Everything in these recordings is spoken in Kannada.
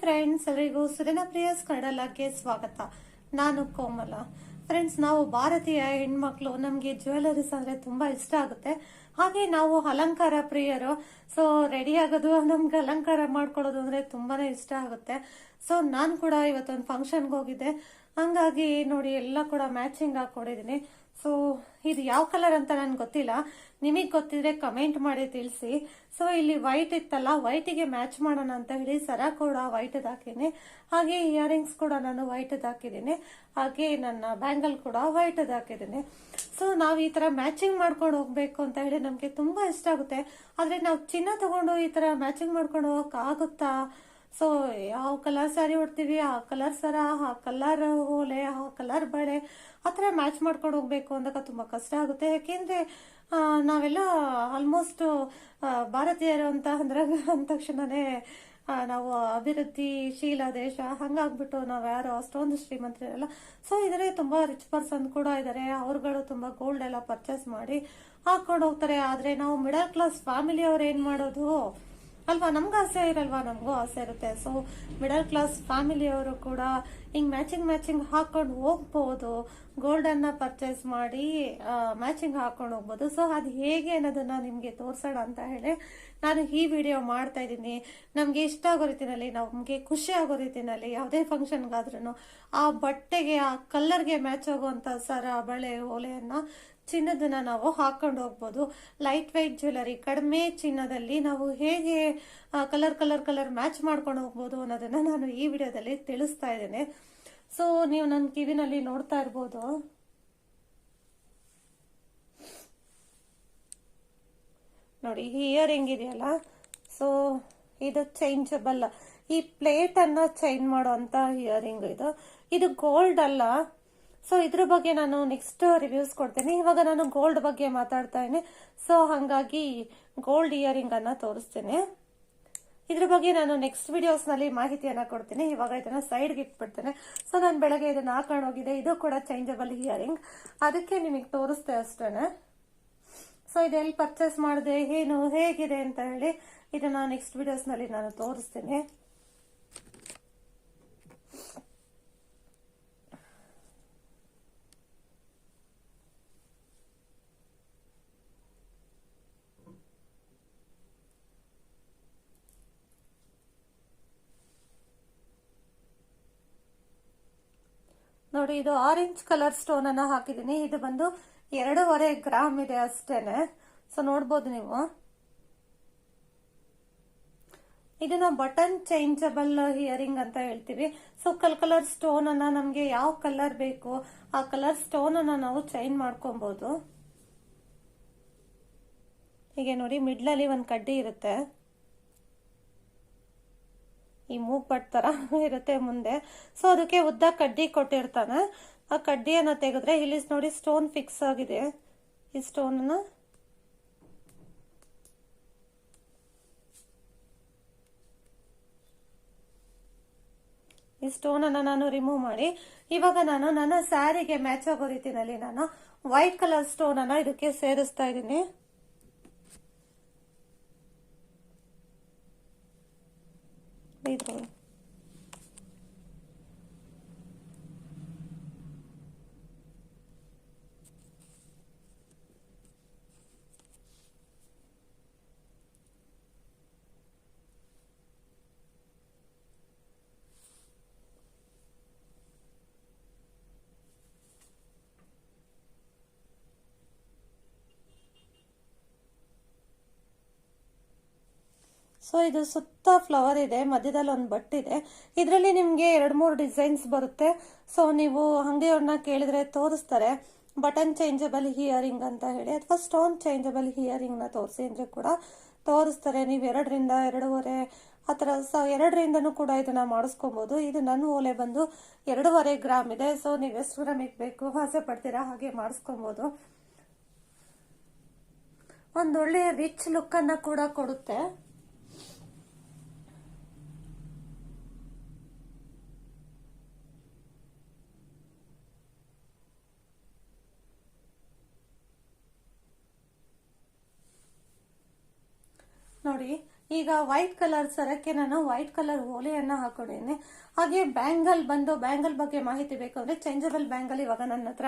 ಫ್ರೆಂಡ್ಸ್, ಎಲ್ಲರಿಗೂ ಸುರೇನ ಪ್ರಿಯಾಸ್ ಕನ್ನಡ ಲಾಗ್ಗೆ ಸ್ವಾಗತ. ನಾನು ಕೋಮಲ. ಫ್ರೆಂಡ್ಸ್, ನಾವು ಭಾರತೀಯ ಹೆಣ್ಮಕ್ಳು, ನಮಗೆ ಜ್ಯುವೆಲರೀಸ್ ಅಂದ್ರೆ ತುಂಬಾ ಇಷ್ಟ ಆಗುತ್ತೆ. ಹಾಗೆ ನಾವು ಅಲಂಕಾರ ಪ್ರಿಯರು. ಸೊ ರೆಡಿ ಆಗೋದು, ನಮ್ಗೆ ಅಲಂಕಾರ ಮಾಡ್ಕೊಳ್ಳೋದು ಅಂದ್ರೆ ತುಂಬಾನೇ ಇಷ್ಟ ಆಗುತ್ತೆ. ಸೊ ನಾನು ಕೂಡ ಇವತ್ತೊಂದು ಫಂಕ್ಷನ್ಗೆ ಹೋಗಿದ್ದೆ. ಹಂಗಾಗಿ ನೋಡಿ, ಎಲ್ಲ ಕೂಡ ಮ್ಯಾಚಿಂಗ್ ಹಾಕೊಂಡಿದೀನಿ. ಸೊ ಇದು ಯಾವ ಕಲರ್ ಅಂತ ನನ್ಗೆ ಗೊತ್ತಿಲ್ಲ. ನಿಮಗೆ ಗೊತ್ತಿದ್ರೆ ಕಮೆಂಟ್ ಮಾಡಿ ತಿಳಿಸಿ. ಸೊ ಇಲ್ಲಿ ವೈಟ್ ಇತ್ತಲ್ಲ, ವೈಟಿಗೆ ಮ್ಯಾಚ್ ಮಾಡೋಣ ಅಂತ ಹೇಳಿ ಸರ ಕೂಡ ವೈಟ್ ಹಾಕಿನಿ. ಹಾಗೆ ಇಯರಿಂಗ್ಸ್ ಕೂಡ ನಾನು ವೈಟ್ ಹಾಕಿದ್ದೀನಿ. ಹಾಗೆ ನನ್ನ ಬ್ಯಾಂಗಲ್ ಕೂಡ ವೈಟ್ ಹಾಕಿದ್ದೀನಿ. ಸೊ ನಾವು ಈ ತರ ಮ್ಯಾಚಿಂಗ್ ಮಾಡ್ಕೊಂಡು ಹೋಗ್ಬೇಕು ಅಂತ ಹೇಳಿ ನಮ್ಗೆ ತುಂಬಾ ಇಷ್ಟ ಆಗುತ್ತೆ. ಆದ್ರೆ ನಾವು ಚಿನ್ನ ತಗೊಂಡು ಈ ತರ ಮ್ಯಾಚಿಂಗ್ ಮಾಡ್ಕೊಂಡು ಹೋಗಕ್ ಆಗುತ್ತಾ? ಸೊ ಯಾವ ಕಲರ್ ಸ್ಯಾರಿ ಉಡ್ತೀವಿ, ಆ ಕಲರ್ ಸರ, ಆ ಕಲರ್ ಓಲೆ, ಆ ಕಲರ್ ಬಳೆ, ಆ ಥರ ಮ್ಯಾಚ್ ಮಾಡ್ಕೊಂಡು ಹೋಗ್ಬೇಕು ಅಂದಾಗ ತುಂಬಾ ಕಷ್ಟ ಆಗುತ್ತೆ. ಯಾಕೆಂದ್ರೆ ನಾವೆಲ್ಲ ಆಲ್ಮೋಸ್ಟ್ ಭಾರತೀಯರು ಅಂತ ಅಂದ್ರೆ ಅಂದ ತಕ್ಷಣನೇ ನಾವು ಅಭಿವೃದ್ಧಿಶೀಲ ದೇಶ ಹಂಗಾಗ್ಬಿಟ್ಟು ನಾವ್ ಯಾರು ಅಷ್ಟೊಂದು ಶ್ರೀಮಂತರಿರಲ್ಲ. ಸೊ ಇದರಲ್ಲಿ ತುಂಬಾ ರಿಚ್ ಪರ್ಸನ್ ಕೂಡ ಇದಾರೆ. ಅವ್ರುಗಳು ತುಂಬಾ ಗೋಲ್ಡ್ ಎಲ್ಲ ಪರ್ಚೇಸ್ ಮಾಡಿ ಹಾಕೊಂಡು ಹೋಗ್ತಾರೆ. ಆದ್ರೆ ನಾವು ಮಿಡಲ್ ಕ್ಲಾಸ್ ಫ್ಯಾಮಿಲಿ ಅವ್ರು ಏನ್ ಮಾಡೋದು ಅಲ್ವಾ? ನಮ್ಗೆ ಆಸೆ ಇರಲ್ವಾ? ನಮಗೂ ಆಸೆ ಇರುತ್ತೆ. ಸೊ ಮಿಡಲ್ ಕ್ಲಾಸ್ ಫ್ಯಾಮಿಲಿಯವರು ಕೂಡ ಹಿಂಗ್ ಮ್ಯಾಚಿಂಗ್ ಹಾಕೊಂಡು ಹೋಗ್ಬೋದು. ಗೋಲ್ಡ್ ಅನ್ನ ಪರ್ಚೇಸ್ ಮಾಡಿ ಮ್ಯಾಚಿಂಗ್ ಹಾಕೊಂಡು ಹೋಗ್ಬೋದು. ಸೊ ಅದು ಹೇಗೆ ಅನ್ನೋದನ್ನ ನಿಮ್ಗೆ ತೋರ್ಸೋಣ ಅಂತ ಹೇಳಿ ನಾನು ಈ ವಿಡಿಯೋ ಮಾಡ್ತಾ ಇದ್ದೀನಿ. ನಮ್ಗೆ ಇಷ್ಟ ಆಗೋ ರೀತಿನಲ್ಲಿ, ನಮ್ಗೆ ಖುಷಿ ಆಗೋ ರೀತಿನಲ್ಲಿ, ಯಾವುದೇ ಫಂಕ್ಷನ್ಗಾದ್ರೂ ಆ ಬಟ್ಟೆಗೆ, ಆ ಕಲರ್ಗೆ ಮ್ಯಾಚ್ ಆಗುವಂತ ಸರ, ಬಳೆ, ಓಲೆಯನ್ನ, ಚಿನ್ನದನ್ನ ನಾವು ಹಾಕೊಂಡು ಹೋಗ್ಬೋದು. ಲೈಟ್ ವೈಟ್ ಜ್ಯುವೆಲರಿ, ಕಡಿಮೆ ಚಿನ್ನದಲ್ಲಿ ನಾವು ಹೇಗೆ ಕಲರ್ ಮ್ಯಾಚ್ ಮಾಡ್ಕೊಂಡು ಹೋಗ್ಬೋದು ಅನ್ನೋದನ್ನ ನಾನು ಈ ವಿಡಿಯೋದಲ್ಲಿ ತಿಳಿಸ್ತಾ ಇದ್ದೇನೆ. ಸೊ ನೀವು ನನ್ನ ಕಿವಿನಲ್ಲಿ ನೋಡ್ತಾ ಇರ್ಬೋದು. ನೋಡಿ, ಈ ಇಯರಿಂಗ್ ಇದೆಯಲ್ಲ, ಸೊ ಇದು ಚೇಂಜಬಲ್. ಈ ಪ್ಲೇಟ್ ಅನ್ನ ಚೇಂಜ್ ಮಾಡುವಂತ ಇಯರಿಂಗ್ ಇದು ಗೋಲ್ಡ್ ಅಲ್ಲ. ಸೊ ಇದ್ರ ಬಗ್ಗೆ ನಾನು ನೆಕ್ಸ್ಟ್ ರಿವ್ಯೂಸ್ ಕೊಡ್ತೇನೆ. ಇವಾಗ ನಾನು ಗೋಲ್ಡ್ ಬಗ್ಗೆ ಮಾತಾಡ್ತಾ ಇದ್ದೀನಿ. ಸೊ ಹಾಗಾಗಿ ಗೋಲ್ಡ್ ಇಯರಿಂಗ್ ಅನ್ನ ತೋರಿಸ್ತೇನೆ. ಇದ್ರ ಬಗ್ಗೆ ನಾನು ನೆಕ್ಸ್ಟ್ ವಿಡಿಯೋಸ್ ನಲ್ಲಿ ಮಾಹಿತಿಯನ್ನ ಕೊಡ್ತೀನಿ. ಇವಾಗ ಇದನ್ನ ಸೈಡ್ಗೆ ಇಟ್ಬಿಡ್ತೇನೆ. ಸೊ ನಾನು ಬೆಳಗ್ಗೆ ಇದನ್ನ ಹಾಕೊಂಡು ಹೋಗಿದೆ. ಇದು ಕೂಡ ಚೇಂಜಬಲ್ ಇಯರಿಂಗ್, ಅದಕ್ಕೆ ನಿಮಗೆ ತೋರಿಸ್ತೆ ಅಷ್ಟೇನೆ. ಸೊ ಇದೆಲ್ಲಿ ಪರ್ಚೇಸ್ ಮಾಡಿದೆ, ಏನು ಹೇಗಿದೆ ಅಂತ ಹೇಳಿ ಇದನ್ನ ನೆಕ್ಸ್ಟ್ ವಿಡಿಯೋಸ್ ನಲ್ಲಿ ನಾನು ತೋರಿಸ್ತೇನೆ. ನೋಡಿ, ಇದು ಆರೆಂಜ್ ಕಲರ್ ಸ್ಟೋನ್ ಅನ್ನ ಹಾಕಿದೀನಿ. ಇದು ಬಂದು 2.5 ಗ್ರಾಮ್ ಇದೆ ಅಷ್ಟೇನೆ. ಸೊ ನೋಡ್ಬೋದು ನೀವು. ಇದನ್ನ ಬಟನ್ ಚೇಂಜಬಲ್ ಇಯರಿಂಗ್ ಅಂತ ಹೇಳ್ತೀವಿ. ಸೊ ಕಲರ್ ಸ್ಟೋನ್ ಅನ್ನ ನಮ್ಗೆ ಯಾವ ಕಲರ್ ಬೇಕು ಆ ಕಲರ್ ಸ್ಟೋನ್ ಅನ್ನ ನಾವು ಚೇಂಜ್ ಮಾಡ್ಕೊಬಹುದು. ಹೀಗೆ ನೋಡಿ, ಮಿಡ್ಲಲ್ಲಿ ಒಂದ್ ಕಡ್ಡಿ ಇರುತ್ತೆ, ಈ ಮೂಗ್ ಪಟ್ ತರ ಇರುತ್ತೆ ಮುಂದೆ. ಸೊ ಅದಕ್ಕೆ ಉದ್ದ ಕಡ್ಡಿ ಕೊಟ್ಟಿರ್ತಾನೆ. ಆ ಕಡ್ಡಿಯನ್ನ ತೆಗೆದ್ರೆ ಇಲ್ಲಿ ನೋಡಿ ಸ್ಟೋನ್ ಫಿಕ್ಸ್ ಆಗಿದೆ. ಈ ಸ್ಟೋನ್ ಅನ್ನ ನಾನು ರಿಮೂವ್ ಮಾಡಿ, ಇವಾಗ ನಾನು ನನ್ನ ಸ್ಯಾರಿಗೆ ಮ್ಯಾಚ್ ಆಗೋ ರೀತಿನಲ್ಲಿ ನಾನು ವೈಟ್ ಕಲರ್ ಸ್ಟೋನ್ ಅನ್ನ ಇದಕ್ಕೆ ಸೇರಿಸ್ತಾ ಇದ್ದೀನಿ. ಸೊ ಇದು ಸುತ್ತ ಫ್ಲವರ್ ಇದೆ, ಮಧ್ಯದಲ್ಲಿ ಒಂದು ಬಟ್ಟಿದೆ. ಇದರಲ್ಲಿ ನಿಮ್ಗೆ 2-3 ಡಿಸೈನ್ಸ್ ಬರುತ್ತೆ. ಸೊ ನೀವು ಅಂಗಡಿಯವ್ರನ್ನ ಕೇಳಿದ್ರೆ ತೋರಿಸ್ತಾರೆ ಬಟನ್ ಚೇಂಜಬಲ್ ಇಯರಿಂಗ್ ಅಂತ ಹೇಳಿ, ಅಥವಾ ಸ್ಟೋನ್ ಚೇಂಜಬಲ್ ಇಯರಿಂಗ್ ನ ತೋರಿಸಿ ಅಂದ್ರೆ ಕೂಡ ತೋರಿಸ್ತಾರೆ. ನೀವು 2ರಿಂದ 2.5 ಆತರ 2ರಿಂದನೂ ಕೂಡ ಇದನ್ನ ಮಾಡಿಸ್ಕೊಬಹುದು. ಇದು ನನ್ನ ಓಲೆ ಬಂದು 2.5 ಗ್ರಾಮ್ ಇದೆ. ಸೊ ನೀವು ಎಷ್ಟು ಗ್ರಾಮಿಗೆ ಬೇಕು ಆಸೆ ಪಡ್ತೀರಾ ಹಾಗೆ ಮಾಡಿಸ್ಕೊಬಹುದು. ಒಂದೊಳ್ಳೆ ರಿಚ್ ಲುಕ್ ಅನ್ನ ಕೂಡ ಕೊಡುತ್ತೆ. ನೋಡಿ, ಈಗ ವೈಟ್ ಕಲರ್ ಸರಕ್ಕೆ ನಾನು ವೈಟ್ ಕಲರ್ ಓಲೆಯನ್ನ ಹಾಕೊಂಡಿದ್ದೀನಿ. ಹಾಗೆ ಬ್ಯಾಂಗಲ್ ಬಗ್ಗೆ ಮಾಹಿತಿ ಬೇಕು ಅಂದ್ರೆ ಚೇಂಜಬಲ್ ಬ್ಯಾಂಗಲ್ ಇವಾಗ ನನ್ನ ಹತ್ರ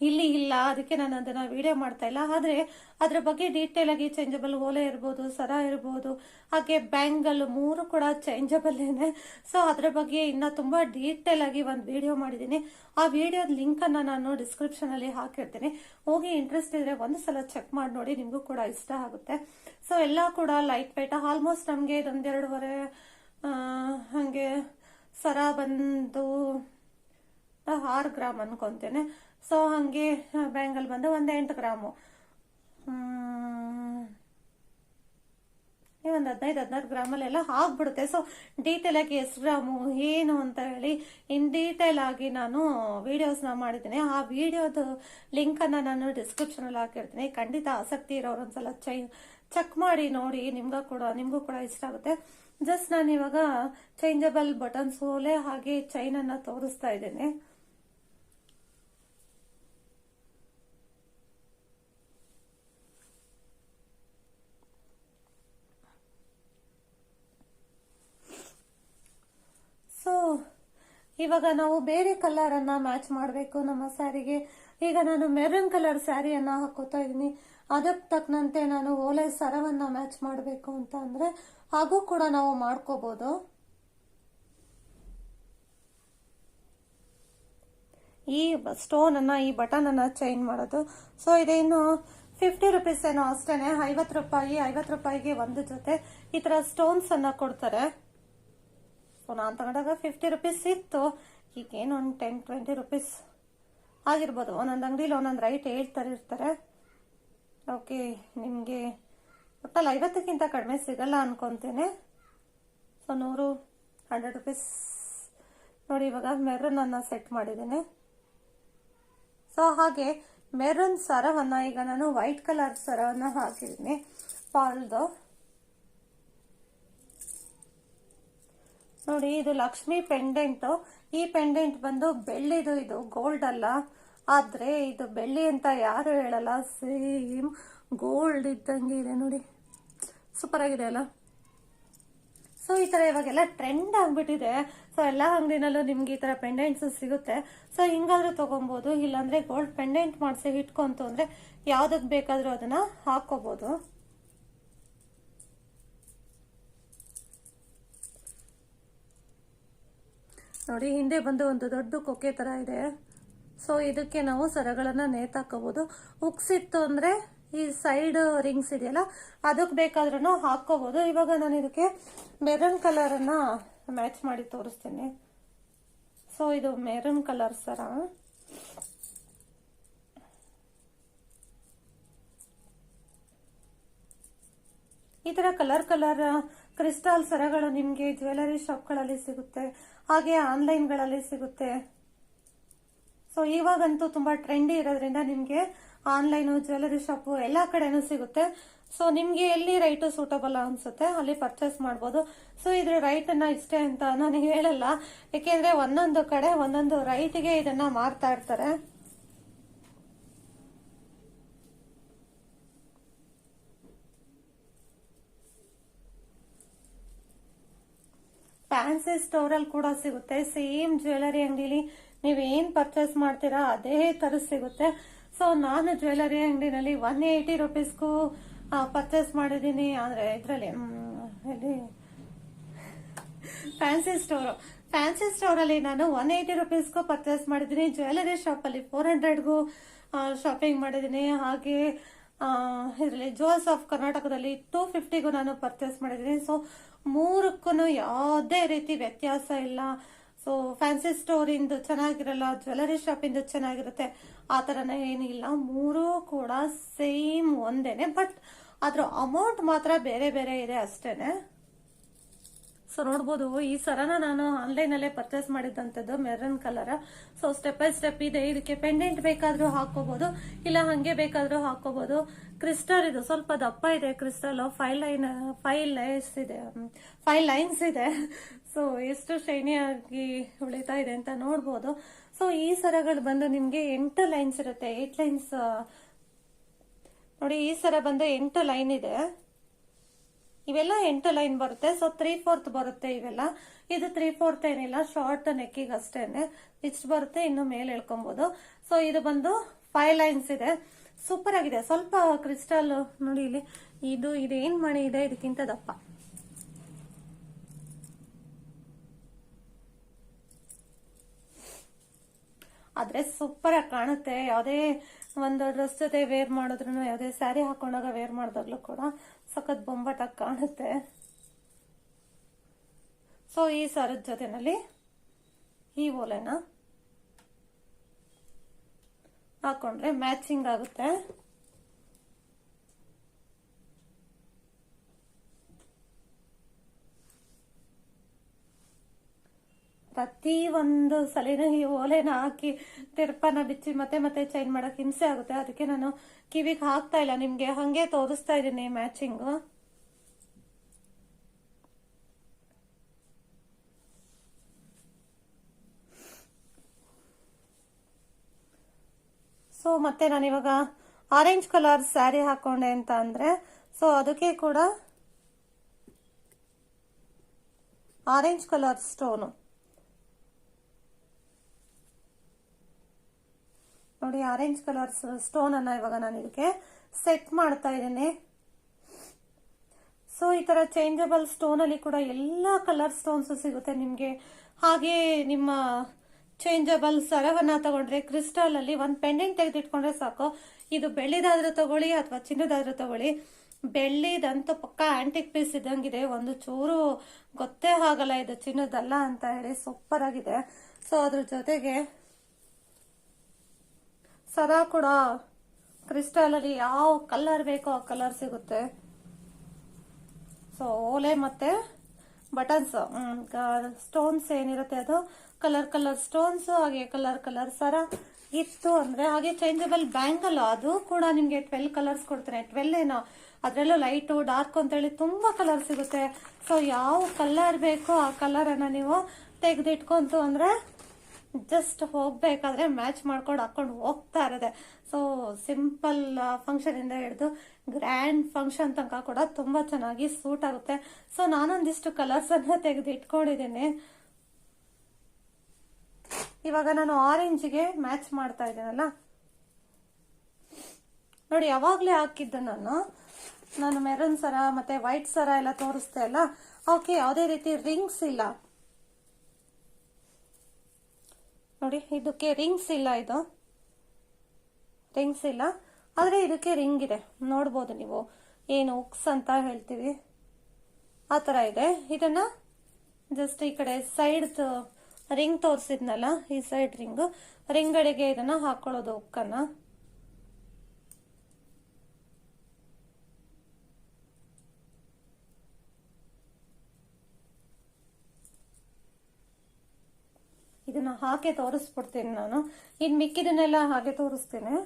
ಇಲ್ಲಿ ಇಲ್ಲ, ಅದಕ್ಕೆ ನಾನು ಅದನ್ನ ವಿಡಿಯೋ ಮಾಡ್ತಾ ಇಲ್ಲ. ಆದ್ರೆ ಅದ್ರ ಬಗ್ಗೆ ಡೀಟೇಲ್ ಆಗಿ ಚೇಂಜಬಲ್ ಓಲೆ ಇರ್ಬೋದು, ಸರ ಇರ್ಬೋದು, ಹಾಗೆ ಬ್ಯಾಂಗಲ್ 3 ಕೂಡ ಚೇಂಜಬಲ್ ಏನೆ. ಸೊ ಅದ್ರ ಬಗ್ಗೆ ಇನ್ನ ತುಂಬಾ ಡೀಟೇಲ್ ಆಗಿ ಒಂದು ವಿಡಿಯೋ ಮಾಡಿದ್ದೀನಿ. ಆ ವಿಡಿಯೋದ ಲಿಂಕ್ ಅನ್ನ ನಾನು ಡಿಸ್ಕ್ರಿಪ್ಷನ್ ಅಲ್ಲಿ ಹಾಕಿರ್ತೀನಿ. ಹೋಗಿ ಇಂಟ್ರೆಸ್ಟ್ ಇದ್ರೆ ಒಂದು ಸಲ ಚೆಕ್ ಮಾಡಿ ನೋಡಿ, ನಿಮಗೂ ಕೂಡ ಇಷ್ಟ ಆಗುತ್ತೆ. ಸೊ ಎಲ್ಲ ಕೂಡ ಲೈಟ್ ವೇಟ್, ಆಲ್ಮೋಸ್ಟ್ ನಮ್ಗೆ ಇದೊಂದು 2.5 ಹಂಗೆ ಸರ ಬಂದು 6 ಗ್ರಾಮ್ ಅನ್ಕೊಂತೇನೆ. ಸೊ ಹಂಗೆ ಬ್ಯಾಂಗಲ್ ಬಂದು 8 ಗ್ರಾಮು, ಒಂದು 15-16 ಗ್ರಾಮಲ್ಲೆಲ್ಲ ಆಗ್ಬಿಡುತ್ತೆ. ಸೊ ಡೀಟೇಲ್ ಆಗಿ ಎಷ್ಟು ಗ್ರಾಮು ಏನು ಅಂತ ಹೇಳಿ ಇನ್ ಡೀಟೇಲ್ ಆಗಿ ನಾನು ವಿಡಿಯೋಸ್ನ ಮಾಡಿದ್ದೀನಿ. ಆ ವಿಡಿಯೋದ ಲಿಂಕ್ ಅನ್ನ ನಾನು ಡಿಸ್ಕ್ರಿಪ್ಷನ್ ಅಲ್ಲಿ ಹಾಕಿರ್ತೀನಿ. ಖಂಡಿತ ಆಸಕ್ತಿ ಇರೋರು ಒಂದ್ಸಲ ಚೆಕ್ ಮಾಡಿ ನೋಡಿ, ನಿಮ್ಗೂ ಕೂಡ ಇಷ್ಟ ಆಗುತ್ತೆ. ಜಸ್ಟ್ ನಾನು ಇವಾಗ ಚೇಂಜಬಲ್ ಬಟನ್ಸ್ ಓಲೆ ಹಾಗೆ ಚೈನ್ ಅನ್ನ ತೋರಿಸ್ತಾ ಇದ್ದೇನೆ. ಸೊ ಇವಾಗ ನಾವು ಬೇರೆ ಕಲರ್ ಅನ್ನ ಮ್ಯಾಚ್ ಮಾಡಬೇಕು ನಮ್ಮ ಸ್ಯಾರಿಗೆ. ಈಗ ನಾನು ಮೆರೂನ್ ಕಲರ್ ಸ್ಯಾರಿಯನ್ನ ಹಾಕೋತಾ ಇದ್ದೀನಿ. ಅದಕ್ಕೆ ತಕ್ಕಂತೆ ನಾನು ಓಲೆ ಸರವನ್ನ ಮ್ಯಾಚ್ ಮಾಡಬೇಕು ಅಂತ ಅಂದ್ರೆ ಹಾಗೂ ಕೂಡ ನಾವು ಮಾಡ್ಕೋಬಹುದು. ಈ ಸ್ಟೋನ್ ಅನ್ನ, ಈ ಬಟನ್ ಅನ್ನ ಚೇಂಜ್ ಮಾಡೋದು. ಸೊ ಇದೇನು 50 ರುಪೀಸ್ ಏನೋ ಅಷ್ಟೇನೆ. 50 ರೂಪಾಯಿಗೆ ಒಂದು ಜೊತೆ ಈ ತರ ಸ್ಟೋನ್ಸ್ ಅನ್ನ ಕೊಡ್ತಾರೆ. ಸೊ ನಾನು ತಗೊಂಡಾಗ 50 ರುಪೀಸ್ ಇತ್ತು. ಈಗೇನು ಒಂದು 10-20 ರುಪೀಸ್ ಆಗಿರ್ಬೋದು. ಒಂದೊಂದು ಅಂಗಡಿಲಿ ಒಂದೊಂದು ರೈಟ್ ಹೇಳ್ತಾರೆ. ಓಕೆ, ನಿಮಗೆ ಒಟ್ಟಲ್ಲಿ 50ಕ್ಕಿಂತ ಕಡಿಮೆ ಸಿಗಲ್ಲ ಅನ್ಕೊಂತೇನೆ. ಸೊ 100 ರುಪೀಸ್ ನೋಡಿ. ಇವಾಗ ಮೆರೂನ್ ಅನ್ನ ಸೆಟ್ ಮಾಡಿದ್ದೇನೆ. ಸೊ ಹಾಗೆ ಮೆರೂನ್ ಸರವನ್ನ ಈಗ ನಾನು ವೈಟ್ ಕಲರ್ ಸರವನ್ನ ಹಾಕಿದ್ದೀನಿ ಪಾಲ್ದು. ನೋಡಿ, ಇದು ಲಕ್ಷ್ಮಿ ಪೆಂಡೆಂಟ್. ಈ ಪೆಂಡೆಂಟ್ ಬಂದು ಬೆಳ್ಳಿದು, ಇದು ಗೋಲ್ಡ್ ಅಲ್ಲ. ಆದ್ರೆ ಇದು ಬೆಳ್ಳಿ ಅಂತ ಯಾರು ಹೇಳಲ್ಲ, ಸೇಮ್ ಗೋಲ್ಡ್ ಇದ್ದಂಗೆ ಇದೆ ನೋಡಿ. ಸೂಪರ್ ಆಗಿದೆ ಅಲ್ಲ. ಸೊ ಈ ತರ ಇವಾಗೆಲ್ಲ ಟ್ರೆಂಡ್ ಆಗ್ಬಿಟ್ಟಿದೆ. ಸೊ ಎಲ್ಲಾ ಅಂಗಡಿನಲ್ಲೂ ನಿಮ್ಗೆ ಈ ತರ ಪೆಂಡೆಂಟ್ಸ್ ಸಿಗುತ್ತೆ. ಸೊ ಹಿಂಗಾದ್ರೂ ತಗೊಬಹುದು, ಇಲ್ಲಾಂದ್ರೆ ಗೋಲ್ಡ್ ಪೆಂಡೆಂಟ್ ಮಾಡಿಸಿ ಇಟ್ಕೊಂತು ಅಂದ್ರೆ ಯಾವ್ದಕ್ ಬೇಕಾದ್ರೂ ಅದನ್ನ ಹಾಕೋಬಹುದು. ನೋಡಿ, ಹಿಂದೆ ಬಂದು ಒಂದು ದೊಡ್ಡ ಕೊಕ್ಕೆ ತರ ಇದೆ. ಸೊ ಇದಕ್ಕೆ ನಾವು ಸರಗಳನ್ನ ನೇತಾಕೋಬಹುದು. ಹುಕ್ಸ್ ಇತ್ತು ಅಂದ್ರೆ ಈ ಸೈಡ್ ರಿಂಗ್ಸ್ ಇದೆಯಲ್ಲ, ಅದಕ್ಕೆ ಬೇಕಾದ್ರೂ ಹಾಕೋಬಹುದು. ಇವಾಗ ನಾನು ಇದಕ್ಕೆ ಮೆರೂನ್ ಕಲರ್ ಅನ್ನ ಮ್ಯಾಚ್ ಮಾಡಿ ತೋರಿಸ್ತೀನಿ. ಸೊ ಇದು ಮೆರೂನ್ ಕಲರ್ ಸರ. ಈ ತರ ಕಲರ್ ಕ್ರಿಸ್ಟಲ್ ಸರಗಳು ನಿಮ್ಗೆ ಜ್ಯುವೆಲರಿ ಶಾಪ್ಗಳಲ್ಲಿ ಸಿಗುತ್ತೆ, ಹಾಗೆ ಆನ್ಲೈನ್ಗಳಲ್ಲಿ ಸಿಗುತ್ತೆ. ಸೊ ಇವಾಗಂತೂ ತುಂಬಾ ಟ್ರೆಂಡಿ ಇರೋದ್ರಿಂದ ನಿಮ್ಗೆ ಆನ್ಲೈನ್, ಜ್ಯುವೆಲರಿ ಶಾಪ್ ಎಲ್ಲಾ ಕಡೆನೂ ಸಿಗುತ್ತೆ. ಸೊ ನಿಮ್ಗೆ ಎಲ್ಲಿ ರೈಟ್ ಸೂಟಬಲ್ ಅನ್ಸುತ್ತೆ ಅಲ್ಲಿ ಪರ್ಚೇಸ್ ಮಾಡಬಹುದು. ಸೊ ಇದ್ರ ರೈಟ್ ಅನ್ನ ಇಷ್ಟೇ ಅಂತ ನಾನು ಹೇಳಲ್ಲ, ಯಾಕೆಂದ್ರೆ ಒಂದೊಂದು ಕಡೆ ಒಂದೊಂದು ರೈಟ್ಗೆ ಇದನ್ನ ಮಾರ್ತಾ ಇರ್ತಾರೆ. ಫ್ಯಾನ್ಸಿ ಸ್ಟೋರ್ ಅಲ್ಲಿ ಕೂಡ ಸಿಗುತ್ತೆ. ಸೇಮ್ ಜ್ಯುವೆಲರಿ ಅಂಗಡಿಲಿ ನೀವೇನ್ ಪರ್ಚೇಸ್ ಮಾಡ್ತೀರಾ ಅದೇ ತರ ಸಿಗುತ್ತೆ. ಸೊ ನಾನು ಜ್ಯುವೆಲರಿ ಅಂಗಡಿನಲ್ಲಿ 180 ರುಪೀಸ್ಗೂ ಪರ್ಚೇಸ್ ಮಾಡಿದೀನಿ. ಆದ್ರೆ ಇದ್ರಲ್ಲಿ ಫ್ಯಾನ್ಸಿ ಸ್ಟೋರ್ ಅಲ್ಲಿ ನಾನು 180 ರುಪೀಸ್ಗೂ ಪರ್ಚೇಸ್ ಮಾಡಿದೀನಿ. ಜ್ಯುವೆಲರಿ ಶಾಪ್ ಅಲ್ಲಿ 400ಗೂ ಶಾಪಿಂಗ್ ಮಾಡಿದೀನಿ. ಹಾಗೆ ಇದರಲ್ಲಿ ಜುವೆಲ್ಸ್ ಆಫ್ ಕರ್ನಾಟಕದಲ್ಲಿ 250ಗೂ ನಾನು ಪರ್ಚೇಸ್ ಮಾಡಿದೀನಿ. ಸೊ ಮೂರಕ್ಕೂ ಯಾವುದೇ ರೀತಿ ವ್ಯತ್ಯಾಸ ಇಲ್ಲ. ಸೊ ಫ್ಯಾನ್ಸಿ ಸ್ಟೋರ್ ಇಂದು ಚೆನ್ನಾಗಿರಲ್ಲ, ಜ್ಯುವೆಲರಿ ಶಾಪ್ ಇಂದು ಚೆನ್ನಾಗಿರುತ್ತೆ, ಆ ತರನ ಏನಿಲ್ಲ. ಮೂರು ಕೂಡ ಸೇಮ್ ಒಂದೇನೆ, ಬಟ್ ಅದ್ರ ಅಮೌಂಟ್ ಮಾತ್ರ ಬೇರೆ ಬೇರೆ ಇದೆ ಅಷ್ಟೇನೆ. ಸೊ ನೋಡ್ಬೋದು, ಈ ಸರನ ನಾನು ಆನ್ಲೈನ್ ಅಲ್ಲೇ ಪರ್ಚೇಸ್ ಮಾಡಿದಂತದ್ದು maroon colour. So step by step ಇದೆ. ಇದಕ್ಕೆ ಪೆಂಡೆಂಟ್ ಬೇಕಾದ್ರೂ ಹಾಕೋಬಹುದು, ಇಲ್ಲ ಹಂಗೆ ಬೇಕಾದ್ರೂ ಹಾಕೋಬಹುದು. ಕ್ರಿಸ್ಟಲ್ ಇದು ಸ್ವಲ್ಪ ದಪ್ಪ ಇದೆ. ಕ್ರಿಸ್ಟಲ್ 5 ಲೈನ್ಸ್ ಇದೆ. ಸೊ ಎಷ್ಟು ಶೈನಿ ಆಗಿ ಉಳಿತಾ ಇದೆ ಅಂತ ನೋಡ್ಬೋದು. ಸೊ ಈ ಸರಗಳು ಬಂದು ನಿಮ್ಗೆ 8 ಲೈನ್ಸ್ ಇರುತ್ತೆ. 8 ಲೈನ್ಸ್ ನೋಡಿ. ಈ ಸರ ಬಂದು 8 ಲೈನ್ ಇದೆ. ಇವೆಲ್ಲ 8 ಲೈನ್ ಬರುತ್ತೆ. ಸೊ 3/4 ಬರುತ್ತೆ ಇವೆಲ್ಲ. ಇದು 3/4 ಏನಿಲ್ಲ, ಶಾರ್ಟ್ ನೆಕ್ಕಿಗೆ ಅಷ್ಟೇನೆ ಇಷ್ಟು ಬರುತ್ತೆ. ಇನ್ನು ಮೇಲೆ ಎಳ್ಕೊಬಹುದು. ಸೊ ಇದು ಬಂದು 5 ಲೈನ್ಸ್ ಇದೆ. ಸೂಪರ್ ಆಗಿದೆ. ಸ್ವಲ್ಪ ಕ್ರಿಸ್ಟಲ್ ನೋಡಿ ಇಲ್ಲಿ, ಇದೇನ್ ಮಣಿ ಇದೆ ಇದಕ್ಕಿಂತ ದಪ್ಪ. ಆದ್ರೆ ಸೂಪರ್ ಆಗಿ ಕಾಣುತ್ತೆ. ಯಾವುದೇ ಒಂದು ಡ್ರೆಸ್ ಜೊತೆ ವೇರ್ ಮಾಡಿದ್ರು, ಯಾವುದೇ ಸ್ಯಾರಿ ಹಾಕೊಂಡಾಗ ವೇರ್ ಮಾಡಿದಾಗ್ಲೂ ಕೂಡ ಸಖತ್ ಬೊಂಬಾಟಾಗಿ ಕಾಣುತ್ತೆ. ಸೊ ಈ ಸರದ ಜೊತೆನಲ್ಲಿ ಈ ಓಲೆನ ಹಾಕೊಂಡ್ರೆ ಮ್ಯಾಚಿಂಗ್ ಆಗುತ್ತೆ. ಪ್ರತಿ ಒಂದು ಸಲಿನ ಈ ಓಲೆನ ಹಾಕಿ ತಿರ್ಪನ ಬಿಚ್ಚಿ ಮತ್ತೆ ಚೇಂಜ್ ಮಾಡಕ್ ಹಿಂಸೆ ಆಗುತ್ತೆ. ಅದಕ್ಕೆ ನಾನು ಕಿವಿಗೆ ಹಾಕ್ತಾ ಇಲ್ಲ, ನಿಮ್ಗೆ ಹಂಗೆ ತೋರಿಸ್ತಾ ಇದ್ದೀನಿ ಮ್ಯಾಚಿಂಗ್. ಸೊ ಮತ್ತೆ ನಾನು ಇವಾಗ ಆರೆಂಜ್ ಕಲರ್ ಸ್ಯಾರಿ ಹಾಕೊಂಡೆ ಅಂತ ಅಂದ್ರೆ, ಸೊ ಅದಕ್ಕೆ ಕೂಡ ಆರೆಂಜ್ ಕಲರ್ ಸ್ಟೋನು ನೋಡಿ, ಆರೆಂಜ್ ಕಲರ್ ಸ್ಟೋನ್ ಅನ್ನ ಇವಾಗ ನಾನು ಇದಕ್ಕೆ ಸೆಟ್ ಮಾಡ್ತಾ ಇದ್ದೇನೆ. ಸೊ ಈ ತರ ಚೇಂಜಬಲ್ ಸ್ಟೋನ್ ಅಲ್ಲಿ ಕೂಡ ಎಲ್ಲಾ ಕಲರ್ ಸ್ಟೋನ್ಸ್ ಸಿಗುತ್ತೆ ನಿಮ್ಗೆ. ಹಾಗೆ ನಿಮ್ಮ ಚೇಂಜಬಲ್ ಸರವನ್ನ ತಗೊಂಡ್ರೆ ಕ್ರಿಸ್ಟಲ್ ಅಲ್ಲಿ ಒಂದ್ ಪೆಂಡೆಂಟ್ ತೆಗೆದಿಟ್ಕೊಂಡ್ರೆ ಸಾಕು. ಇದು ಬೆಳ್ಳಿದಾದ್ರೂ ತಗೊಳ್ಳಿ ಅಥವಾ ಚಿನ್ನದಾದ್ರೂ ತಗೊಳ್ಳಿ, ಬೆಳ್ಳಿದಂತೂ ಪಕ್ಕ ಆಂಟಿಕ್ ಪೀಸ್ ಇದ್ದಂಗಿದೆ. ಒಂದು ಚೂರು ಗೊತ್ತೇ ಆಗಲ್ಲ ಇದು ಚಿನ್ನದಲ್ಲ ಅಂತ ಹೇಳಿ. ಸೂಪರ್ ಆಗಿದೆ. ಸೊ ಅದ್ರ ಜೊತೆಗೆ ಸರ ಕೂಡ ಕ್ರಿಸ್ಟಲ್ ಅಲ್ಲಿ ಯಾವ ಕಲರ್ ಬೇಕೋ ಆ ಕಲರ್ ಸಿಗುತ್ತೆ. ಸೊ ಓಲೆ ಮತ್ತೆ ಬಟನ್ಸ್ ಸ್ಟೋನ್ಸ್ ಏನಿರುತ್ತೆ ಅದು ಕಲರ್ ಸ್ಟೋನ್ಸ್, ಹಾಗೆ ಕಲರ್ ಸರ ಇತ್ತು ಅಂದ್ರೆ, ಹಾಗೆ ಚೇಂಜಬಲ್ ಬ್ಯಾಂಗಲ್ ಅದು ಕೂಡ ನಿಮ್ಗೆ 12 ಕಲರ್ಸ್ ಕೊಡ್ತೇನೆ. 12 ಏನೋ, ಅದ್ರಲ್ಲೂ ಲೈಟು ಡಾರ್ಕ್ ಅಂತ ಹೇಳಿ ತುಂಬಾ ಕಲರ್ ಸಿಗುತ್ತೆ. ಸೊ ಯಾವ ಕಲರ್ ಬೇಕೋ ಆ ಕಲರ್ ಅನ್ನ ನೀವು ತೆಗೆದಿಟ್ಕೊಂತು ಅಂದ್ರೆ ಜಸ್ಟ್ ಹೋಗ್ಬೇಕಾದ್ರೆ ಮ್ಯಾಚ್ ಮಾಡ್ಕೊಂಡು ಹಾಕೊಂಡು ಹೋಗ್ತಾ ಇರೋದೆ. ಸೊ ಸಿಂಪಲ್ ಫಂಕ್ಷನ್ ಇಂದ ಹಿಡಿದು ಗ್ರ್ಯಾಂಡ್ ಫಂಕ್ಷನ್ ತನಕ ಕೂಡ ತುಂಬಾ ಚೆನ್ನಾಗಿ ಸೂಟ್ ಆಗುತ್ತೆ. ಸೊ ನಾನೊಂದಿಷ್ಟು ಕಲರ್ಸ್ ಅನ್ನ ತೆಗೆದು ಇಟ್ಕೊಂಡಿದ್ದೀನಿ. ಇವಾಗ ನಾನು ಆರೆಂಜ್ಗೆ ಮ್ಯಾಚ್ ಮಾಡ್ತಾ ಇದ್ದೀನಲ್ಲ ನೋಡಿ, ಯಾವಾಗ್ಲೇ ಹಾಕಿದ್ದು ನಾನು ಮೆರೂನ್ ಸರ ಮತ್ತೆ ವೈಟ್ ಸರ ಎಲ್ಲ ತೋರಿಸ್ತೆ ಅಲ್ಲ, ಅವಕ್ಕೆ ಯಾವುದೇ ರೀತಿ ರಿಂಗ್ಸ್ ಇಲ್ಲ ನೋಡಿ. ಇದಕ್ಕೆ ರಿಂಗ್ಸ್ ಇಲ್ಲ, ಇದು ರಿಂಗ್ಸ್ ಇಲ್ಲ, ಆದ್ರೆ ಇದಕ್ಕೆ ರಿಂಗ್ ಇದೆ. ನೋಡ್ಬೋದು ನೀವು, ಏನು ಉಕ್ಸ್ ಅಂತ ಹೇಳ್ತೀವಿ ಆ ತರ ಇದೆ. ಇದನ್ನ ಜಸ್ಟ್ ಈ ಕಡೆ ಸೈಡ್ ರಿಂಗ್ ತೋರಿಸಿದ್ನಲ್ಲ, ಈ ಸೈಡ್ ರಿಂಗ್ ಅಡಿಗೆ ಇದನ್ನ ಹಾಕೊಳ್ಳೋದು ಉಕ್ಕನ್ನ. ಇದನ್ನ ಹಾಗೆ ತೋರಿಸ್ಬಿಡ್ತೀನಿ ನಾನು. ಇನ್ ಮಿಕ್ಕಿದನ್ನೆಲ್ಲ ಹಾಗೆ ತೋರಿಸ್ತೀನಿ.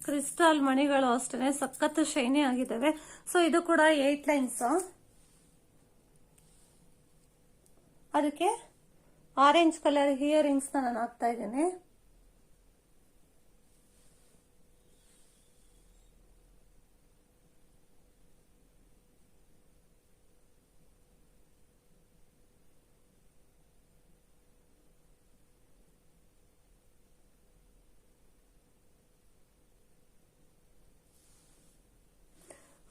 ಕ್ರಿಸ್ಟಲ್ ಮಣಿಗಳು ಅಷ್ಟೇ ಸಖತ್ ಶೈನಿ ಆಗಿದ್ದಾವೆ. ಸೊ ಇದು ಕೂಡ 8 ಲೈನ್ಸ್. ಅದಕ್ಕೆ ಆರೆಂಜ್ ಕಲರ್ ಇಯರಿಂಗ್ಸ್ ನಾನು ಹಾಕ್ತಾ ಇದ್ದೇನೆ.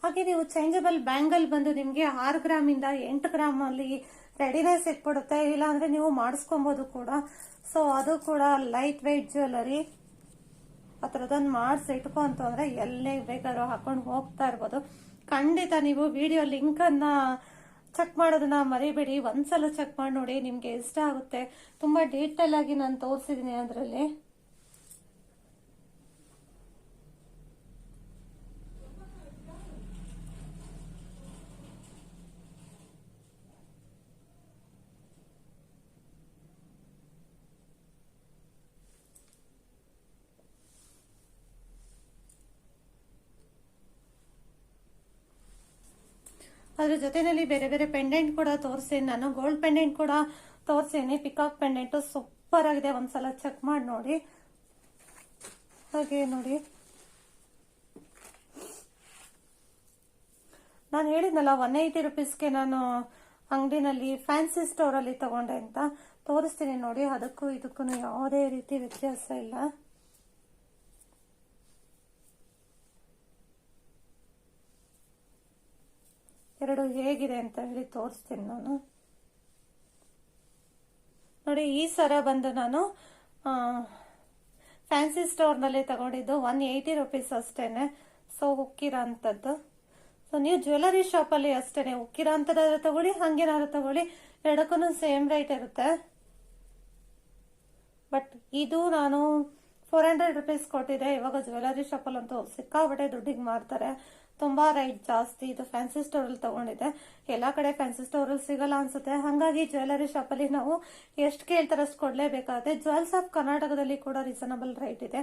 ಹಾಗೆ ನೀವು ಚೇಂಜಬಲ್ ಬ್ಯಾಂಗಲ್ ಬಂದು ನಿಮ್ಗೆ 6 ಗ್ರಾಮ್ ಇಂದ 8 ಗ್ರಾಮ್ ಅಲ್ಲಿ ರೆಡಿನೆಸ್ ಇಟ್ಬಿಡುತ್ತೆ. ಇಲ್ಲ ಅಂದ್ರೆ ನೀವು ಮಾಡಿಸ್ಕೊಬಹುದು ಕೂಡ. ಸೊ ಅದು ಕೂಡ ಲೈಟ್ ವೆಯ್ಟ್ ಜ್ಯುವೆಲರಿ. ಆ ಥರದನ್ನ ಮಾಡಿಸಿ ಇಟ್ಕೊ ಅಂತಂದ್ರೆ ಎಲ್ಲೇ ಬೇಕಾದ್ರೂ ಹಾಕೊಂಡು ಹೋಗ್ತಾ ಇರ್ಬೋದು. ಖಂಡಿತ ನೀವು ವಿಡಿಯೋ ಲಿಂಕ್ ಅನ್ನ ಚೆಕ್ ಮಾಡೋದನ್ನ ಮರಿಬೇಡಿ. ಒಂದ್ಸಲ ಚೆಕ್ ಮಾಡಿ ನೋಡಿ, ನಿಮ್ಗೆ ಇಷ್ಟ ಆಗುತ್ತೆ. ತುಂಬಾ ಡೀಟೇಲ್ ಆಗಿ ನಾನು ತೋರಿಸಿದೀನಿ ಅದರಲ್ಲಿ. ಅದ್ರ ಜೊತೆನಲ್ಲಿ ಬೇರೆ ಬೇರೆ ಪೆಂಡೆಂಟ್ ಕೂಡ ತೋರಿಸ್ತೀನಿ ನಾನು. ಗೋಲ್ಡ್ ಪೆಂಡೆಂಟ್ ಕೂಡ ತೋರಿಸ್ತೀನಿ. ಪಿಕಾಕ್ ಪೆಂಡೆಂಟ್ ಸೂಪರ್ ಆಗಿದೆ, ಒಂದ್ಸಲ ಚೆಕ್ ಮಾಡಿ ನೋಡಿ. ಹಾಗೆ ನೋಡಿ, ನಾನು ಹೇಳಿದ್ನಲ್ಲ 180 ರುಪೀಸ್ಗೆ ನಾನು ಅಂಗಡಿನಲ್ಲಿ ಫ್ಯಾನ್ಸಿ ಸ್ಟೋರಲ್ಲಿ ತಗೊಂಡೆ ಅಂತ. ತೋರಿಸ್ತೀನಿ ನೋಡಿ. ಅದಕ್ಕೂ ಇದಕ್ಕೂ ಯಾವುದೇ ರೀತಿ ವ್ಯತ್ಯಾಸ ಇಲ್ಲ. ಎರಡು ಹೇಗಿದೆ ಅಂತ ಹೇಳಿ ತೋರಿಸ್ತೀನಿ ನಾನು. ನೋಡಿ, ಈ ಸರ ಬಂದು ನಾನು ಫ್ಯಾನ್ಸಿ ಸ್ಟೋರ್ನಲ್ಲಿ ತಗೊಂಡಿದ್ದು 180 ರುಪೀಸ್ ಅಷ್ಟೇನೆ. ಸೊ ಉಕ್ಕಿರೋ ಅಂಥದ್ದು. ಸೊ ನೀವು ಜ್ಯುವೆಲರಿ ಶಾಪಲ್ಲಿ ಅಷ್ಟೇನೆ, ಉಕ್ಕಿರೋ ಅಂಥದ್ದಾದ್ರೆ ತಗೊಳ್ಳಿ, ಹಂಗೇನಾದ್ರು ತಗೊಳ್ಳಿ, ಎರಡಕ್ಕೂ ಸೇಮ್ ರೇಟ್ ಇರುತ್ತೆ. ಬಟ್ ಇದು ನಾನು 400 ರುಪೀಸ್ ಕೊಟ್ಟಿದೆ. ಇವಾಗ ಜ್ಯುವೆಲರಿ ಶಾಪಲ್ಲಂತೂ ಸಿಕ್ಕಾಬಟ್ಟೆ ದುಡ್ಡಿಗೆ ಮಾರ್ತಾರೆ, ತುಂಬಾ ರೈಟ್ ಜಾಸ್ತಿ. ಇದು ಫ್ಯಾನ್ಸಿ ಸ್ಟೋರ್ ಅಲ್ಲಿ ತಗೊಂಡಿದೆ. ಎಲ್ಲಾ ಕಡೆ ಫ್ಯಾನ್ಸಿ ಸ್ಟೋರ್ ಅಲ್ಲಿ ಸಿಗಲ್ಲ ಅನ್ಸುತ್ತೆ. ಹಾಗಾಗಿ ಜ್ಯುವೆಲರಿ ಶಾಪ್ ಅಲ್ಲಿ ನಾವು ಎಷ್ಟು ಕೇಳ್ತಾರೆ ಅಷ್ಟು ಕೊಡ್ಲೇಬೇಕಾಗುತ್ತೆ. ಜ್ಯುವೆಲ್ಸ್ ಆಫ್ ಕರ್ನಾಟಕದಲ್ಲಿ ಕೂಡ ರೀಸನಬಲ್ ರೈಟ್ ಇದೆ.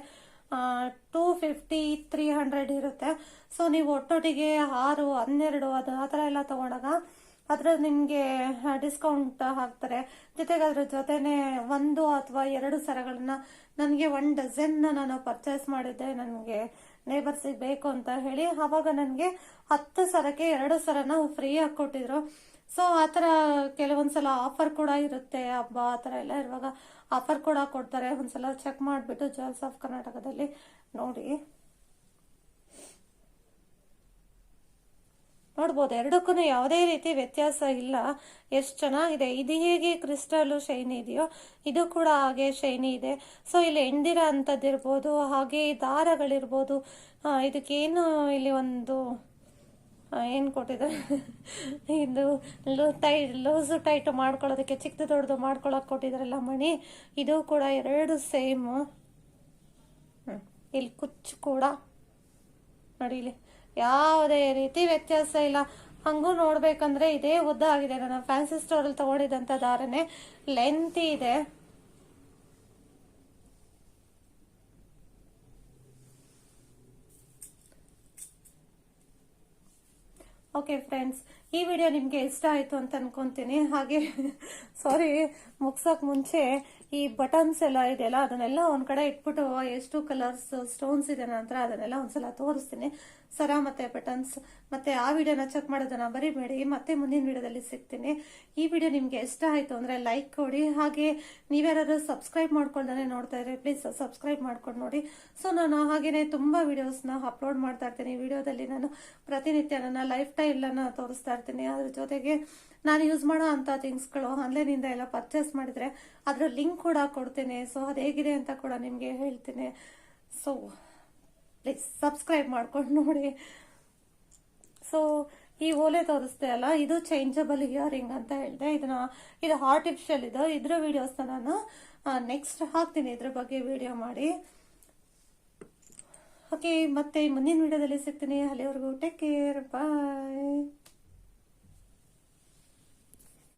250, 300 ಇರುತ್ತೆ. ಸೊ ನೀವು ಒಟ್ಟೊಟ್ಟಿಗೆ 6, 12 ಅದು ಆ ಥರ ಎಲ್ಲ ತಗೊಂಡಾಗ ಅದ್ರ ನಿಮ್ಗೆ ಡಿಸ್ಕೌಂಟ್ ಹಾಕ್ತಾರೆ. ಜೊತೆಗೆ ಅದ್ರ ಜೊತೆನೆ 1 ಅಥವಾ 2 ಸರಗಳನ್ನ, ನನಗೆ 1 ಡಜನ್ ನಾನು ಪರ್ಚೇಸ್ ಮಾಡಿದ್ದೆ ನನಗೆ ನೇಬರ್ಸಿಗೆ ಬೇಕು ಅಂತ ಹೇಳಿ. ಅವಾಗ ನನಗೆ 10 ಸರಕ್ಕೆ 2 ಸರನ ಫ್ರೀ ಆಗಿ ಕೊಟ್ಟಿದ್ರು. ಸೊ ಆತರ ಕೆಲವೊಂದ್ಸಲ ಆಫರ್ ಕೂಡ ಇರುತ್ತೆ, ಹಬ್ಬ ಆ ಥರ ಎಲ್ಲ ಇರುವಾಗ ಆಫರ್ ಕೂಡ ಕೊಡ್ತಾರೆ. ಒಂದ್ಸಲ ಚೆಕ್ ಮಾಡಿಬಿಟ್ಟು ಜ್ಯುವೆಲ್ಸ್ ಆಫ್ ಕರ್ನಾಟಕದಲ್ಲಿ ನೋಡಿ. ನೋಡ್ಬೋದು, ಎರಡಕ್ಕೂ ಯಾವುದೇ ರೀತಿ ವ್ಯತ್ಯಾಸ ಇಲ್ಲ. ಎಷ್ಟು ಚೆನ್ನಾಗಿದೆ. ಇದು ಹೇಗೆ ಕ್ರಿಸ್ಟಲ್ ಶೈನಿ ಇದೆಯೋ ಇದು ಕೂಡ ಹಾಗೆ ಶೈನಿ ಇದೆ. ಸೊ ಇಲ್ಲಿ ಎಂಡಿರ ಅಂಥದ್ದಿರ್ಬೋದು, ಹಾಗೆ ದಾರಗಳಿರ್ಬೋದು. ಇದಕ್ಕೇನು ಇಲ್ಲಿ ಒಂದು ಏನು ಕೊಟ್ಟಿದ್ದಾರೆ ಇದು ಲೂಸು ಟೈಟ್ ಮಾಡ್ಕೊಳ್ಳೋದಕ್ಕೆ, ಚಿಕ್ಕದು ದೊಡ್ಡದು ಮಾಡ್ಕೊಳಕ್ ಕೊಟ್ಟಿದ್ದಾರಲ್ಲ ಮಣಿ, ಇದು ಕೂಡ 2 ಸೇಮು. ಇಲ್ಲಿ ಕುಚ್ಚು ಕೂಡ ನೋಡಿ, ಇಲ್ಲಿ ಯಾವುದೇ ರೀತಿ ವ್ಯತ್ಯಾಸ ಇಲ್ಲ. ಹಂಗೂ ನೋಡ್ಬೇಕಂದ್ರೆ ಇದೇ ಉದ್ದ ಆಗಿದೆ. ನಾನು ಫ್ಯಾನ್ಸಿ ಸ್ಟೋರಲ್ಲಿ ತಗೊಂಡಿದ್ದಂಥ ದಾರನೇ ಲೆಂತಿ ಇದೆ. ಓಕೆ ಫ್ರೆಂಡ್ಸ್, ಈ ವಿಡಿಯೋ ನಿಮಗೆ ಇಷ್ಟ ಆಯಿತು ಅಂತ ಅನ್ಕೊಂತೀನಿ. ಹಾಗೆ ಸಾರಿ, ಮುಗ್ಸೋಕೆ ಮುಂಚೆ ಈ ಬಟನ್ಸ್ ಎಲ್ಲ ಇದೆಯಲ್ಲ ಅದನ್ನೆಲ್ಲ ಒಂದ್ ಕಡೆ ಇಟ್ಬಿಟ್ಟು ಎಷ್ಟು ಕಲರ್ಸ್ ಸ್ಟೋನ್ಸ್ ಇದೆ ನಂತರ ಅದನ್ನೆಲ್ಲ ಒಂದ್ಸಲ ತೋರಿಸ್ತೀನಿ. ಸರ ಮತ್ತೆ ಬಟನ್ಸ್. ಮತ್ತೆ ಆ ವಿಡಿಯೋನ ಚೆಕ್ ಮಾಡೋದನ್ನ ಬರಿಬೇಡಿ. ಮತ್ತೆ ಮುಂದಿನ ವಿಡಿಯೋದಲ್ಲಿ ಸಿಗ್ತೀನಿ. ಈ ವಿಡಿಯೋ ನಿಮ್ಗೆ ಇಷ್ಟ ಆಯ್ತು ಅಂದ್ರೆ ಲೈಕ್ ಕೊಡಿ. ಹಾಗೆ ನೀವ್ಯಾರಾದ್ರೂ ಸಬ್ಸ್ಕ್ರೈಬ್ ಮಾಡ್ಕೊಳ್ದಾನೆ ನೋಡ್ತಾ ಇದ್ರೆ ಪ್ಲೀಸ್ ಸಬ್ಸ್ಕ್ರೈಬ್ ಮಾಡ್ಕೊಂಡು ನೋಡಿ. ಸೊ ನಾನು ಹಾಗೇನೆ ತುಂಬಾ ವಿಡಿಯೋಸ್ನ ಅಪ್ಲೋಡ್ ಮಾಡ್ತಾ ಇರ್ತೀನಿ. ವಿಡಿಯೋದಲ್ಲಿ ನಾನು ಪ್ರತಿನಿತ್ಯ ನನ್ನ ಲೈಫ್ ಸ್ಟೈಲ್ ಅನ್ನ ತೋರಿಸ್ತಾ ಇರ್ತೀನಿ. ಅದ್ರ ಜೊತೆಗೆ ನಾನು ಯೂಸ್ ಮಾಡೋ ಅಂತ ಥಿಂಗ್ಸ್ಗಳು ಆನ್ಲೈನಿಂದ ಎಲ್ಲ ಪರ್ಚೇಸ್ ಮಾಡಿದ್ರೆ ಅದ್ರ ಲಿಂಕ್ ಕೂಡ ಕೊಡ್ತೀನಿ. ಸೊ ಅದು ಹೇಗಿದೆ ಅಂತ ಕೂಡ ನಿಮಗೆ ಹೇಳ್ತೀನಿ. ಸೊ ಪ್ಲೀಸ್ ಸಬ್ಸ್ಕ್ರೈಬ್ ಮಾಡ್ಕೊಂಡು ನೋಡಿ. ಸೊ ಈ ಓಲೆ ತೋರಿಸ್ತೆ ಅಲ್ಲ, ಇದು ಚೇಂಜಬಲ್ ಇಯರಿಂಗ್ ಅಂತ ಹೇಳಿದೆ. ಇದು ಆರ್ಟಿಫಿಷಿಯಲ್ ಇದು. ಇದ್ರ ವಿಡಿಯೋಸ್ನ ನಾನು ನೆಕ್ಸ್ಟ್ ಹಾಕ್ತೀನಿ, ಇದ್ರ ಬಗ್ಗೆ ವಿಡಿಯೋ ಮಾಡಿ. ಓಕೆ, ಮತ್ತೆ ಮುಂದಿನ ವಿಡಿಯೋದಲ್ಲಿ ಸಿಗ್ತೀನಿ. ಅಲ್ಲಿವರೆಗೂ ಟೇಕ್ ಕೇರ್, ಬಾಯ್.